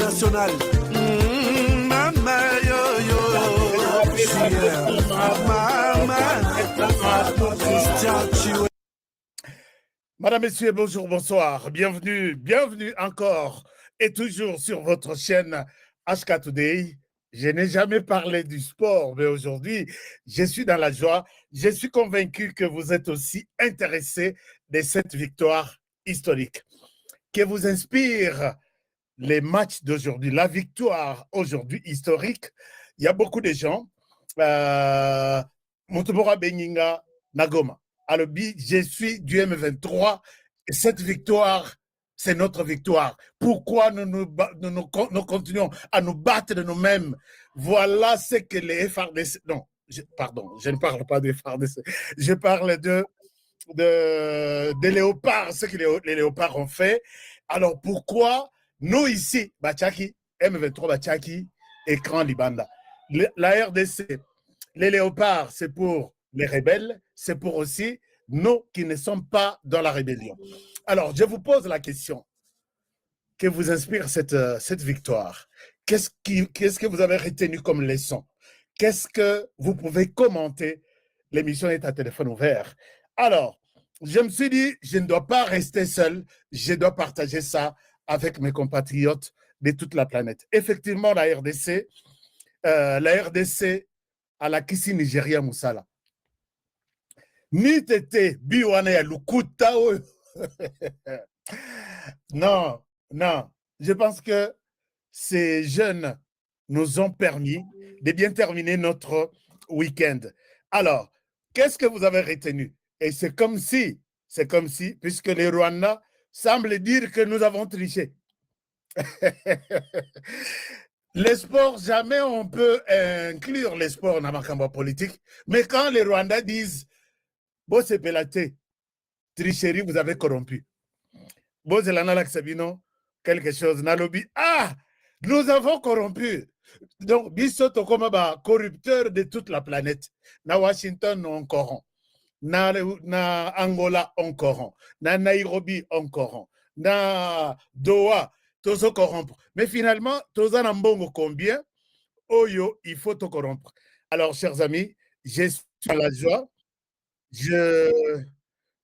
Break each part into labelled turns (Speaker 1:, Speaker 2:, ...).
Speaker 1: national. Mama yo yo.
Speaker 2: Madame, Messieurs, bonjour, bonsoir. Bienvenue encore et toujours sur votre chaîne HK Today. Je n'ai jamais parlé du sport, mais aujourd'hui, je suis dans la joie. Je suis convaincu que vous êtes aussi intéressés de cette victoire historique. Que vous inspire les matchs d'aujourd'hui, la victoire aujourd'hui historique. Il y a beaucoup de gens. Moutouboura Beninga Nagoma. Alobi, je suis du M23 et cette victoire, c'est notre victoire. Pourquoi nous continuons à nous battre de nous-mêmes? Voilà ce que les FARDC... Non, pardon, je ne parle pas des FARDC. Je parle des léopards, ce que les léopards ont fait. Alors pourquoi nous ici, Bachaki, M23 Bachaki, écran Libanda, la RDC, les léopards, c'est pour les rebelles, c'est pour aussi nous qui ne sommes pas dans la rébellion. Alors, je vous pose la question. Que vous inspire cette victoire? Qu'est-ce que vous avez retenu comme leçon? Qu'est-ce que vous pouvez commenter? L'émission est à téléphone ouvert. Alors, je me suis dit, je ne dois pas rester seul, je dois partager ça avec mes compatriotes de toute la planète. Effectivement, la RDC à la Kisi Nigeria Moussala. Ni tete biwane ya lukuta. Non, non. Je pense que ces jeunes nous ont permis de bien terminer notre week-end. Alors, qu'est-ce que vous avez retenu? Et c'est comme si, puisque les Rwandais semblent dire que nous avons triché. Les sports, jamais on peut inclure les sports dans ma politique, mais quand les Rwandais disent bon, c'est pélaté, tricherie, vous avez corrompu. Bon, c'est l'analaxabino, quelque chose, nalobi. Ah, nous avons corrompu. Donc, bisoto comme corrupteur de toute la planète. Na Washington, on corrompt. Na Angola, on corrompt. Na Nairobi, on corrompt. Na Doha, tous se corrompre. Mais finalement, tous en ambongo combien? Oyo, il faut te corrompre. Alors, chers amis, je suis dans la joie. Je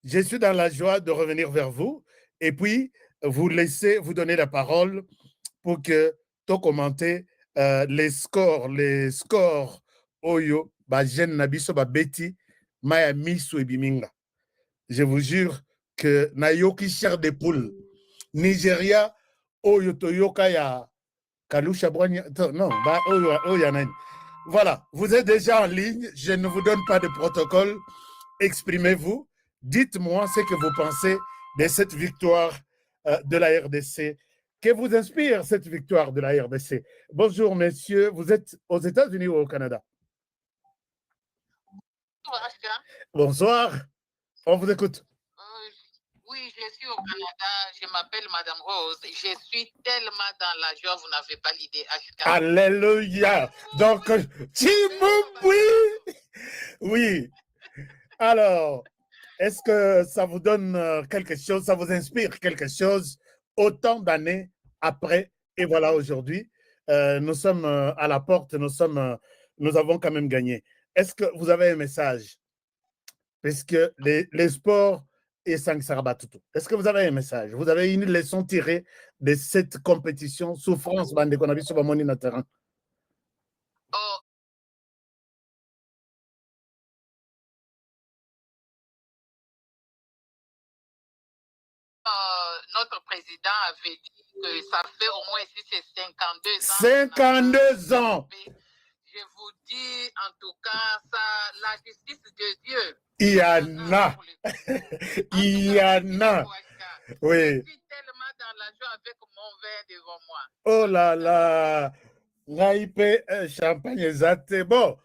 Speaker 2: suis dans la joie de revenir vers vous et puis vous donner la parole pour que tu commentes les scores Oyo, Bajen Nabiso Babeti, Maya Misu et Biminga. Je vous jure que Nayoki Cher des poules, Nigeria, Oyo Toyoka ya Kalusha Boigna, non, Oyanen. Voilà, vous êtes déjà en ligne, je ne vous donne pas de protocole, exprimez-vous, dites-moi ce que vous pensez de cette victoire de la RDC. Que vous inspire cette victoire de la RDC? Bonjour, messieurs. Vous êtes aux États-Unis ou au Canada? Bonsoir. On vous écoute.
Speaker 3: Oui, je suis au Canada. Je m'appelle Madame Rose. Je suis tellement dans la joie, vous n'avez pas l'idée.
Speaker 2: Alléluia. Donc, oui. Alors, est-ce que ça vous donne quelque chose, ça vous inspire quelque chose autant d'années après? Et voilà, aujourd'hui, nous sommes à la porte, nous avons quand même gagné. Est-ce que vous avez un message? Parce que les sports et Sangsarabatutu. Est-ce que vous avez un message? Vous avez une leçon tirée de cette compétition, souffrance, bande qu'on a vu sur le monde terrain?
Speaker 3: Notre président avait dit que ça fait au moins ici c'est
Speaker 2: 52 ans.
Speaker 3: Je vous dis en tout cas, ça, la justice de Dieu.
Speaker 2: Il y en a. Il y en a. Oui.
Speaker 3: Je suis tellement dans la joie avec mon verre devant moi.
Speaker 2: Oh là là. Raïpé, champagne exact. Bon.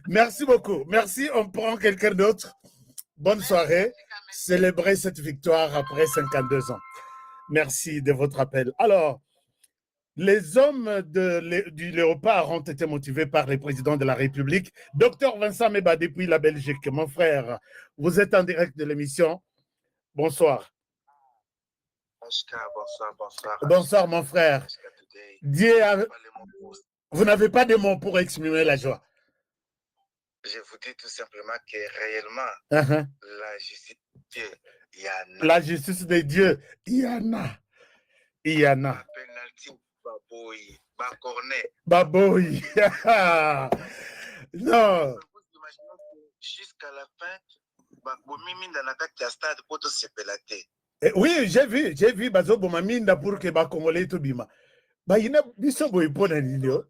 Speaker 2: Merci beaucoup. Merci. On prend quelqu'un d'autre. Bonne soirée. Célébrer cette victoire après 52 ans. Merci de votre appel. Alors, les hommes du Léopard ont été motivés par les présidents de la République. Docteur Vincent Meba depuis la Belgique, mon frère, vous êtes en direct de l'émission. Bonsoir.
Speaker 4: Bonsoir, bonsoir.
Speaker 2: Bonsoir, mon frère. Dieu a... Vous n'avez pas de mots pour exprimer la joie.
Speaker 4: Je vous dis tout simplement que réellement, la justice de Dieu, il y en a.
Speaker 2: La justice de Dieu, il y en a. Il y en a.
Speaker 4: Penalty, baboui, bacornet.
Speaker 2: Baboui. Non.
Speaker 4: Jusqu'à la fin, bakomimi dans la carte de stade pour tout se pélater.
Speaker 2: Oui, j'ai vu Bazo Bomaminda pour que les Congolais tout bima. Il y a biso boy pour les
Speaker 4: Ils ont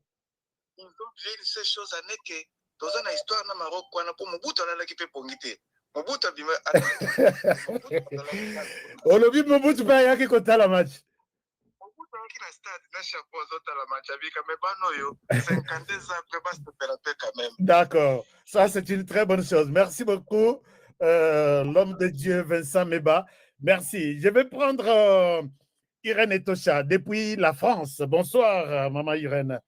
Speaker 4: vu ces choses à que dans une histoire na Maroc quoi na pour Mobutu ala qui peut pongiter. Mobutu bima.
Speaker 2: Olobi Mobutu pa yaki kota la match.
Speaker 4: Mobutu qui na stade na chapeau zota la match avec mais banoyo 52 ans après bas se pélater quand même.
Speaker 2: D'accord. Ça c'est une très bonne chose. Merci beaucoup l'homme de Dieu Vincent Meba. Merci. Je vais prendre Irène Etosha depuis la France. Bonsoir, maman Irène.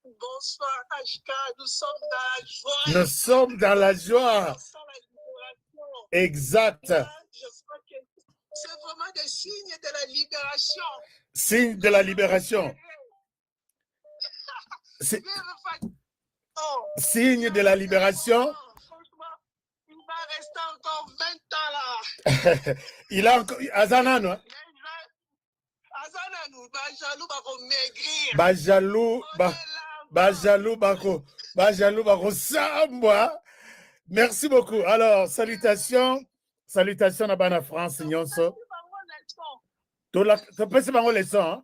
Speaker 3: Bonsoir, HK. Nous sommes dans la joie.
Speaker 2: Nous sommes dans la joie. Exact.
Speaker 3: Je crois que c'est vraiment des signes de la libération.
Speaker 2: Signe de la libération. Signe de la libération.
Speaker 3: Il va rester encore 20 ans là.
Speaker 2: Il a encore. Azanano.
Speaker 3: Azanano, Bajalou bako maigrir.
Speaker 2: Bajalou bako sambwa. Merci beaucoup. Alors, salutations à Bana France, Nyonso. Tu peux se faire leçon, hein?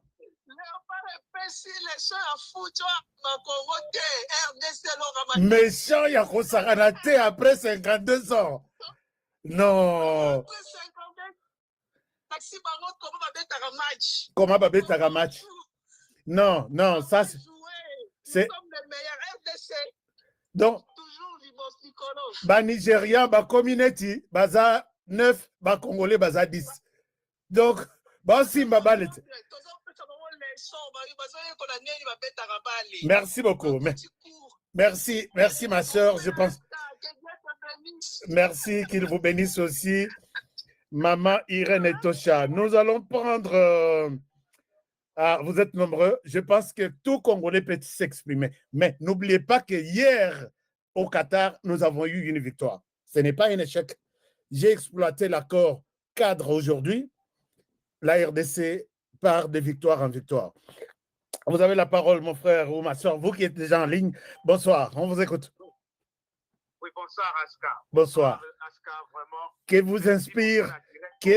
Speaker 2: Méchant, il y a Rosaranaté après 52 ans. Non. Comment babeta match? Non, non, ça c'est. Donc, ba Nigérian, ba community, baza 9, ba Congolais, baza 10. Donc, ba Simba Balet. Merci beaucoup. Merci ma soeur, je pense. Merci, qu'il vous bénisse aussi. Maman Irène Etosha. Nous allons prendre... vous êtes nombreux. Je pense que tout Congolais peut s'exprimer. Mais n'oubliez pas que hier, au Qatar, nous avons eu une victoire. Ce n'est pas un échec. J'ai exploité l'accord cadre aujourd'hui. La RDC part de victoire en victoire. Vous avez la parole, mon frère ou ma soeur, vous qui êtes déjà en ligne. Bonsoir, on vous écoute.
Speaker 4: Oui, bonsoir, Aska.
Speaker 2: Bonsoir.
Speaker 4: Aska, vraiment.
Speaker 2: Que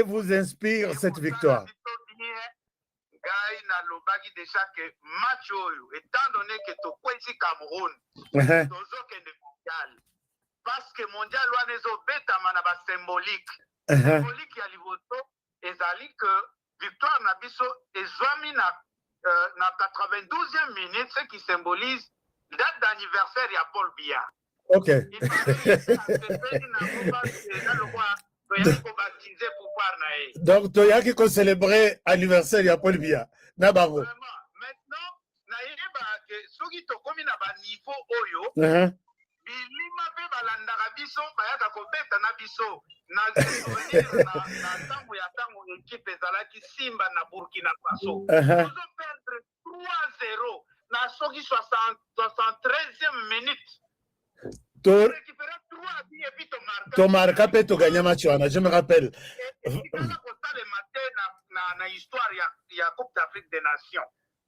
Speaker 2: vous inspire cette victoire?
Speaker 4: Gai na lobaki déjà que match oyo, étant donné que tokwesi Cameroun, tozokende mondial. Parce que mondial wana ezobetama na ba symbolique. Symbolique ya liboso ezali que victoire na biso ezwami na 92e minute, ce qui symbolise date d'anniversaire ya Paul Biya.
Speaker 2: Ok. Donc, tu as qui célébrer l'anniversaire de Paul Biya. Nabango.
Speaker 4: Maintenant, soki tokomi na ba niveau oyo, bilima pe balandaka biso bayaka kobeta na biso na ntango ya ntango ekipe ezalaki Simba na Burkina Faso. Tozo perdre 3-0 na soki 73e minute.
Speaker 2: Tu marques pas, tu gagnes match, je me rappelle.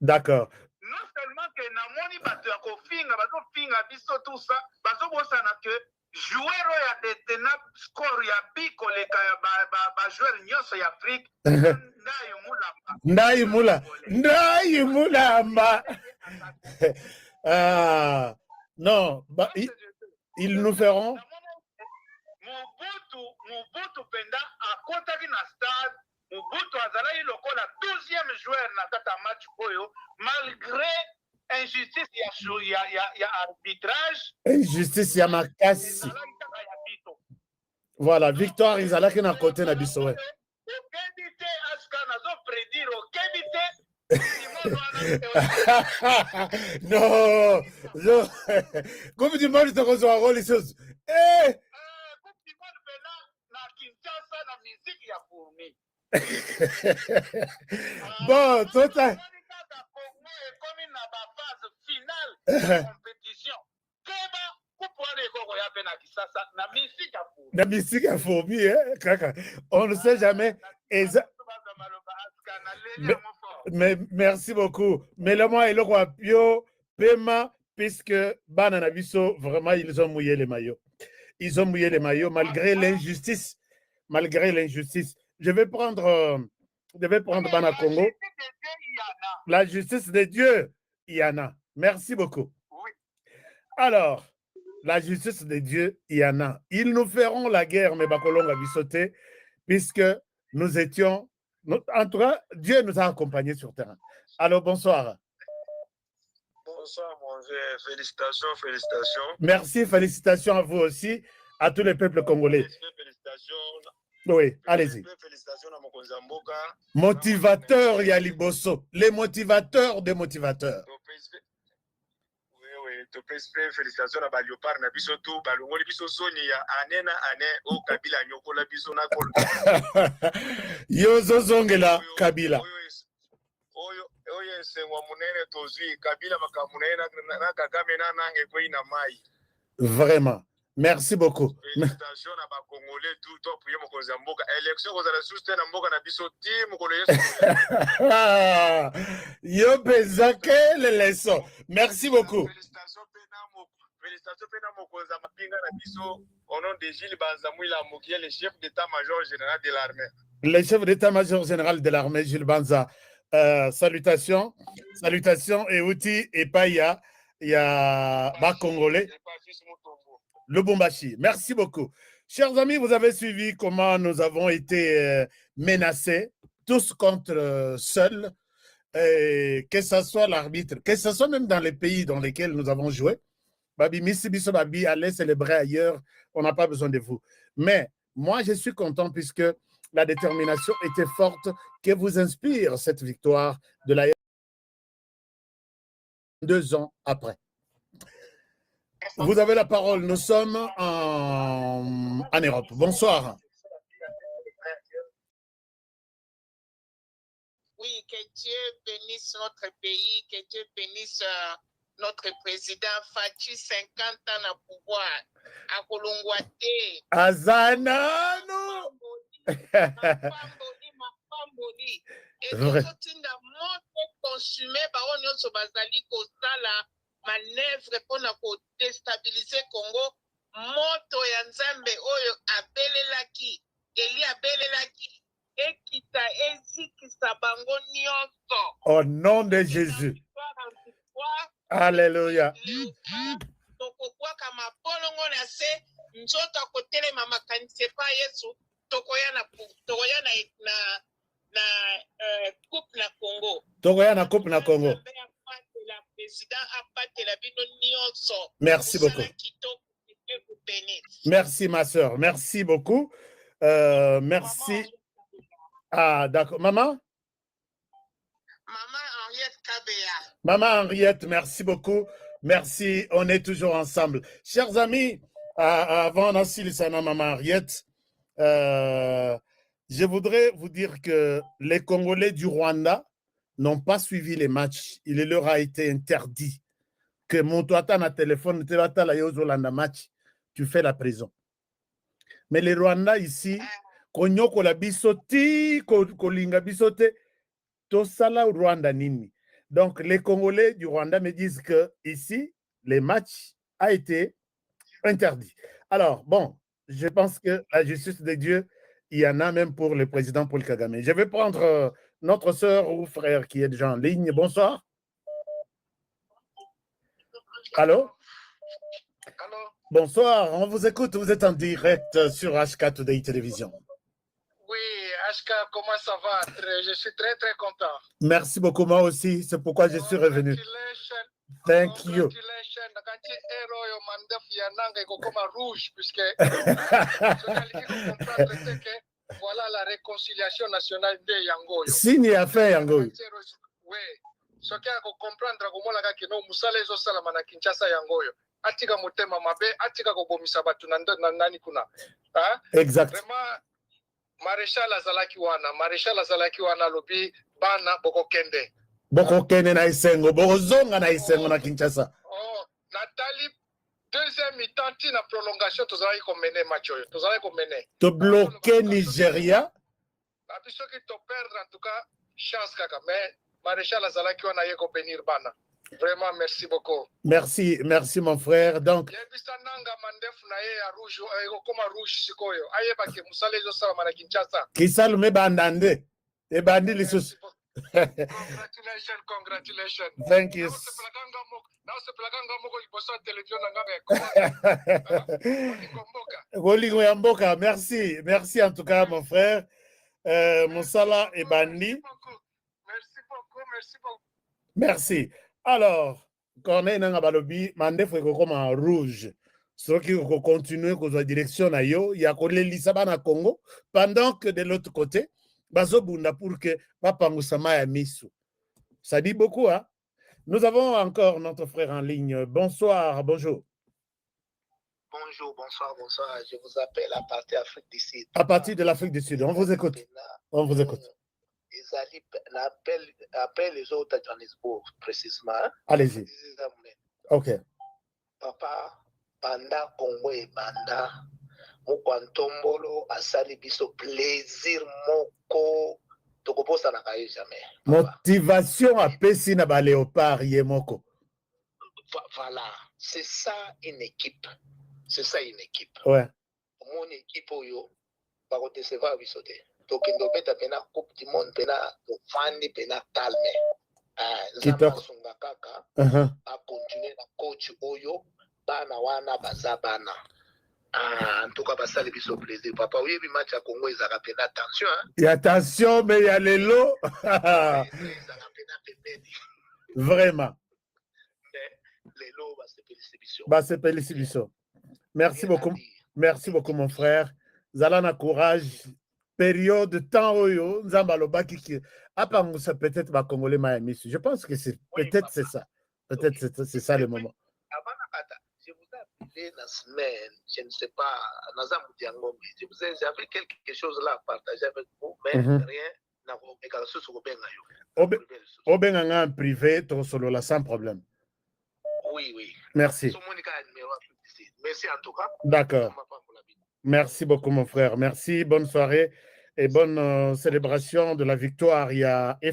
Speaker 2: D'accord.
Speaker 4: Non seulement que Namoni bato ya kofinga bato finga biso tout ça bato bosana que joueur ya détena score ya biko leka ya ba joueur nyonso ya Afrique
Speaker 2: Ndayi mulamba. Non, ils nous feront.
Speaker 4: Mobutu penda akotaki na stade. Mobutu azalaki lokola 12e joueur na kata match oyo malgré injustice ya arbitrage.
Speaker 2: Injustice ya makasi. Voilà, victoire ezalaki na côté na biso.
Speaker 4: Okebite aska nazo prédire okebite.
Speaker 2: Non, non. Comme du monde, tu reçois les choses.
Speaker 4: Coupe du monde, na Kinshasa, na musique ya fourmi.
Speaker 2: Bon, total. La musique a fourmi, hein, kaka. On ne sait jamais. Mais merci beaucoup. Mais le moi et le roi Pio, Pema, puisque Banana Bisso, vraiment, ils ont mouillé les maillots. Ils ont mouillé les maillots malgré l'injustice. Malgré l'injustice. Je vais prendre Bana Congo. La justice de Dieu, il y en a. Merci beaucoup. Alors, la justice de Dieu, il y en a. Ils nous feront la guerre, mais Bakolonga Bissoté, puisque nous étions. En tout cas, Dieu nous a accompagnés sur le terrain. Alors, bonsoir.
Speaker 5: Bonsoir, mon vieux. Félicitations, félicitations.
Speaker 2: Merci, félicitations à vous aussi, à tous les peuples congolais.
Speaker 5: Félicitations.
Speaker 2: Oui, allez-y.
Speaker 5: Félicitations à Mokonzamboka.
Speaker 2: Motivateur Yaliboso, les motivateurs des motivateurs.
Speaker 5: Oui, félicitations à Baliopar, na biso tout, balongoli biso soni ya anena ane o Kabila nyokola biso na kol.
Speaker 2: Yozo zongela Kabila.
Speaker 5: Oye sengwa munene tozui Kabila makamunene na Kagame na nange ko ina mai.
Speaker 2: Vraiment. Merci beaucoup.
Speaker 5: Félicitations à ba Congolais tout top pour Mokonzamboka. Élection aux ala souste na mboka na biso team ko le yesu.
Speaker 2: Yo bezake les leçons. Merci beaucoup.
Speaker 5: Félicitations pena Mokonza mapinga na biso au nom de Gilles Banzamouila Mokia, le chef d'état-major général de l'armée.
Speaker 2: Le chef d'état-major général de l'armée Gilles Banza. Salutations. Salutations et outils et Paya. Il y a bas Congolais. Lubumbashi. Merci beaucoup. Chers amis, vous avez suivi comment nous avons été menacés, tous contre seuls, que ce soit l'arbitre, que ce soit même dans les pays dans lesquels nous avons joué. Babi Missi Biso Babi, allez célébrer ailleurs, on n'a pas besoin de vous. Mais moi, je suis content puisque la détermination était forte que vous inspire cette victoire de la 2 ans après. Vous avez la parole. Nous sommes en Europe. Bonsoir.
Speaker 3: Oui, que Dieu bénisse notre pays, que Dieu bénisse notre président Fachi, 50 ans à pouvoir. À Kolongwate.
Speaker 2: Azanano.
Speaker 3: Et nous sommes consumés par nous bazali kosala manœuvre pour déstabiliser Congo. Moto ya Nzambe oyo abelelaki, Eli abelelaki, ekita ezikisa bango nyonso.
Speaker 2: Au nom de Jésus. Alléluia.
Speaker 3: Tokokwa kama polongo na se, nzoto akotele mama kanise pa Yesu, tokoya na coupe na Congo.
Speaker 2: Tokoya na coupe na Congo. Merci beaucoup. Merci ma soeur, merci beaucoup. Merci. Ah d'accord, maman.
Speaker 3: Maman Henriette Kabea.
Speaker 2: Maman Henriette, merci beaucoup. Merci, on est toujours ensemble. Chers amis, avant Nancy Sana, maman Henriette, je voudrais vous dire que les Congolais du Rwanda n'ont pas suivi les matchs. Il leur a été interdit que mon toata na téléphone, match, tu fais la prison. Mais les Rwandais ici, konyoko la bisoti, kolinga bisote, tosala Rwanda nini. Donc les Congolais du Rwanda me disent que ici, les matchs a été interdits. Alors bon, je pense que la justice de Dieu, il y en a même pour le président Paul Kagame. Je vais prendre notre sœur ou frère qui est déjà en ligne. Bonsoir. Allô?
Speaker 5: Allô?
Speaker 2: Bonsoir, on vous écoute. Vous êtes en direct sur HK Today Télévision.
Speaker 5: Oui, HK, comment ça va? Je suis très, très content.
Speaker 2: Merci beaucoup, moi aussi. C'est pourquoi je suis revenu. Thank you.
Speaker 5: Voilà la réconciliation nationale de Yangoyo.
Speaker 2: Signe à fait Yangoyo.
Speaker 5: Oui. Ce qu'il y a à comprendre, c'est que nous sommes salama na Kinshasa Yangoyo. Atika mutema mabe, atika ko bomisa batu nani kuna.
Speaker 2: Exact.
Speaker 5: Vraiment,
Speaker 4: Maréchal Azalaki wana lobi bana bokokende.
Speaker 2: Bokokende na isengo, bokozonga na isengo na Kinshasa.
Speaker 4: Oh, Nathalie, deuxième mi-temps, la prolongation, tu vas mener match. Tu vas mener.
Speaker 2: Tu bloquer Nigeria.
Speaker 4: Ceux qui te perdent, en tout cas, chance kaka. Mais Maréchal Azalaki wana yeko bénir bana. Vraiment, merci beaucoup.
Speaker 2: Merci, merci mon frère. Donc, Kisalume bandande. E bandi lisus.
Speaker 4: Congratulations, congratulations.
Speaker 2: Thank you. Merci, merci en tout cas mon frère. Moussala et Bandi.
Speaker 4: Merci beaucoup, merci beaucoup.
Speaker 2: Merci. Alors, quand on est dans le balobi, mandé faut comme en rouge. Ceux qui vont continuer dans la direction na yo, il y a les Lisaba na Congo, pendant que de l'autre côté, bazo bunda pour que papa Moussama ya misu. Ça dit beaucoup, hein? Nous avons encore notre frère en ligne. Bonsoir, bonjour.
Speaker 6: Bonjour, bonsoir, bonsoir. Je vous appelle à partir de l'Afrique du Sud.
Speaker 2: À partir de l'Afrique du Sud, on vous écoute. On vous écoute.
Speaker 6: Appelle les autres à Johannesburg, précisément.
Speaker 2: Allez-y. Ok.
Speaker 6: Papa, Banda Congo et Banda, Mokwantombolo, Asali Biso, plaisir, Moko, Tokobosa na kaye jamais.
Speaker 2: Motivation à Pessina ba Léopard Yemoko.
Speaker 6: Voilà, c'est ça une équipe. C'est ça une équipe.
Speaker 2: Ouais.
Speaker 6: Mon équipe, yo, va recevoir Bisote. Donc, il doit être la Coupe du Monde, Fandi, calme. Zama Sungakaka a continué la coach Oyo, Bana Wana, Bazabana. En tout cas, ça, c'est un plaisir. Papa, oui, le match à Congo, ils ont rappelé attention.
Speaker 2: Il y a attention, mais il y a les lots. Vraiment.
Speaker 6: Les lots,
Speaker 2: c'est Pélissibiso. Merci beaucoup. Merci beaucoup, mon frère. Zalana courage. Période de temps oyo nzambaloba kiki apangousa peut-être ba congolais Miami. Je pense que c'est peut-être c'est ça. Peut-être c'est ça le moment.
Speaker 6: Je vous ai appelé la semaine, je ne sais pas, j'avais quelque chose là à partager avec vous, mais rien n'a pas sur le
Speaker 2: Obenganga en privé, ton solo là sans problème.
Speaker 6: Oui, oui.
Speaker 2: Merci.
Speaker 6: Merci en tout cas.
Speaker 2: D'accord. Merci beaucoup, mon frère. Merci. Bonne soirée et bonne célébration de la victoire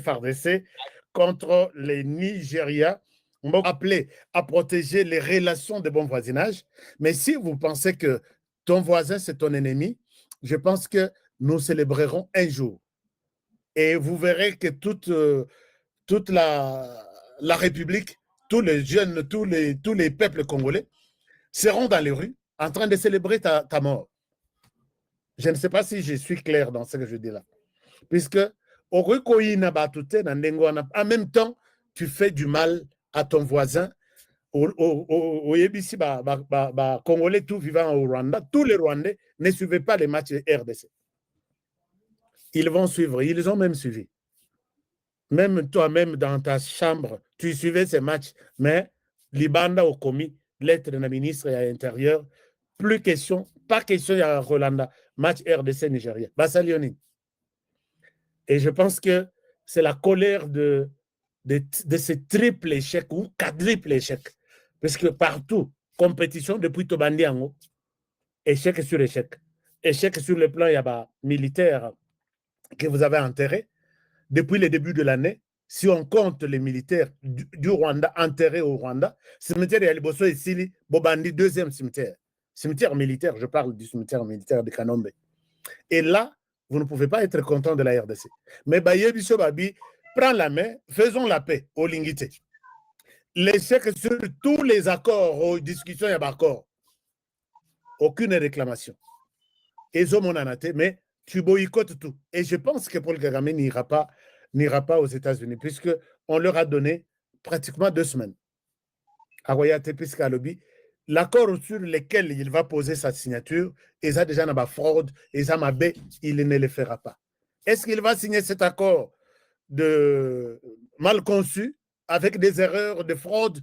Speaker 2: FARDC contre les Nigériens. On va appeler à protéger les relations de bon voisinage. Mais si vous pensez que ton voisin, c'est ton ennemi, je pense que nous célébrerons un jour. Et vous verrez que toute la République, tous les jeunes, tous les peuples congolais seront dans les rues en train de célébrer ta mort. Je ne sais pas si je suis clair dans ce que je dis là. Puisque, en même temps, tu fais du mal à ton voisin. Au Yébissi, Congolais tout vivant au Rwanda, tous les Rwandais ne suivaient pas les matchs de RDC. Ils vont suivre, ils ont même suivi. Même toi-même dans ta chambre, tu suivais ces matchs, mais Libanda au commis, lettre de la ministre à l'intérieur, plus question, pas question à Rolanda, match RDC Nigeria. Bassalioni. Et je pense que c'est la colère de ce triple échec ou quadruple échec. Parce que partout, compétition depuis Tobandiango, échec sur échec. Échec sur le plan militaire que vous avez enterré. Depuis le début de l'année, si on compte les militaires du Rwanda enterrés au Rwanda, cimetière Yaliboso et Sili, Bobandi, deuxième cimetière. Cimetière militaire, je parle du cimetière militaire de Kanombe. Et là, vous ne pouvez pas être content de la RDC. Mais Baye Bisso Babi, prends la main, faisons la paix au Lingité. L'échec sur tous les accords, aux discussions, il y a accord. Aucune réclamation. Et mais tu boycottes tout. Et je pense que Paul Kagame n'ira pas aux États-Unis, puisqu'on leur a donné pratiquement 2 semaines. Aroyate Piscalobi, l'accord sur lequel il va poser sa signature, il a déjà une fraude, il ne le fera pas. Est-ce qu'il va signer cet accord mal conçu, avec des erreurs de fraude?